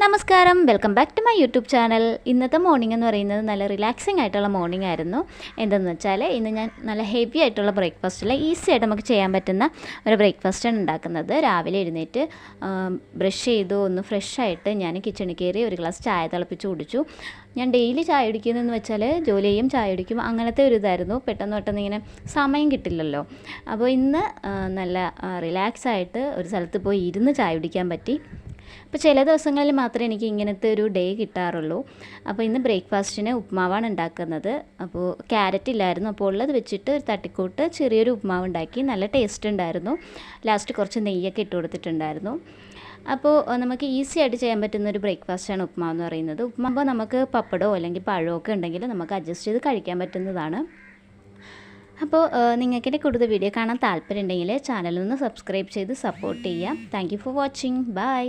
നമസ്കാരം, welcome back to my YouTube channel. ഇന്നത്തെ morning എന്ന് പറയുന്നത് നല്ല റിലാക്സിങ് ആയിട്ടുള്ള മോർണിംഗ് ആയിരുന്നു. എന്തെന്ന് വെച്ചാൽ ഇന്ന് ഞാൻ നല്ല ഹെവി ആയിട്ടുള്ള ബ്രേക്ക്ഫാസ്റ്റിൽ ഈസി ആയിട്ട് നമുക്ക് ചെയ്യാൻ പറ്റുന്ന ഒരു ബ്രേക്ക്ഫാസ്റ്റാണ് ഉണ്ടാക്കുന്നത്. രാവിലെ എഴുന്നേറ്റ് ബ്രഷ് ചെയ്തു ഒന്ന് ഫ്രഷ് ആയിട്ട് ഞാൻ കിച്ചണിൽ കയറി ഒരു ഗ്ലാസ് ചായ തിളപ്പിച്ച് കുടിച്ചു. ഞാൻ ഡെയിലി ചായ കുടിക്കുന്നതെന്ന് വെച്ചാൽ ജോലി ചെയ്യും ചായ കുടിക്കും അങ്ങനത്തെ ഒരു ഇതായിരുന്നു. പെട്ടെന്ന് ഇങ്ങനെ സമയം കിട്ടില്ലല്ലോ. അപ്പോൾ ഇന്ന് നല്ല റിലാക്സ് ആയിട്ട് ഒരു സ്ഥലത്ത് പോയി ഇരുന്ന് ചായ കുടിക്കാൻ പറ്റി. അപ്പോൾ ചില ദിവസങ്ങളിൽ മാത്രമേ എനിക്ക് ഇങ്ങനത്തെ ഒരു ഡേ കിട്ടാറുള്ളൂ. അപ്പോൾ ഇന്ന് ബ്രേക്ക്ഫാസ്റ്റിന് ഉപ്മാവാണ് ഉണ്ടാക്കുന്നത്. അപ്പോൾ ക്യാരറ്റ് ഇല്ലായിരുന്നു, അപ്പോൾ ഉള്ളത് വെച്ചിട്ട് ഒരു തട്ടിക്കൂട്ട് ചെറിയൊരു ഉപ്മാവ് ഉണ്ടാക്കി. നല്ല ടേസ്റ്റ് ഉണ്ടായിരുന്നു. ലാസ്റ്റ് കുറച്ച് നെയ്യൊക്കെ ഇട്ട് കൊടുത്തിട്ടുണ്ടായിരുന്നു. അപ്പോൾ നമുക്ക് ഈസി ആയിട്ട് ചെയ്യാൻ പറ്റുന്ന ഒരു ബ്രേക്ക്ഫാസ്റ്റാണ് ഉപ്മാവ് എന്ന് പറയുന്നത്. ഉപ്മാവ് നമുക്ക് പപ്പടമോ അല്ലെങ്കിൽ പഴമോ ഒക്കെ ഉണ്ടെങ്കിൽ നമുക്ക് അഡ്ജസ്റ്റ് ചെയ്ത് കഴിക്കാൻ പറ്റുന്നതാണ്. അപ്പോൾ നിങ്ങൾക്ക് എൻ്റെ കൂടുതൽ വീഡിയോ കാണാൻ താല്പര്യം ഉണ്ടെങ്കിൽ ചാനലൊന്ന് സബ്സ്ക്രൈബ് ചെയ്ത് സപ്പോർട്ട് ചെയ്യാം. Thank you for watching. By.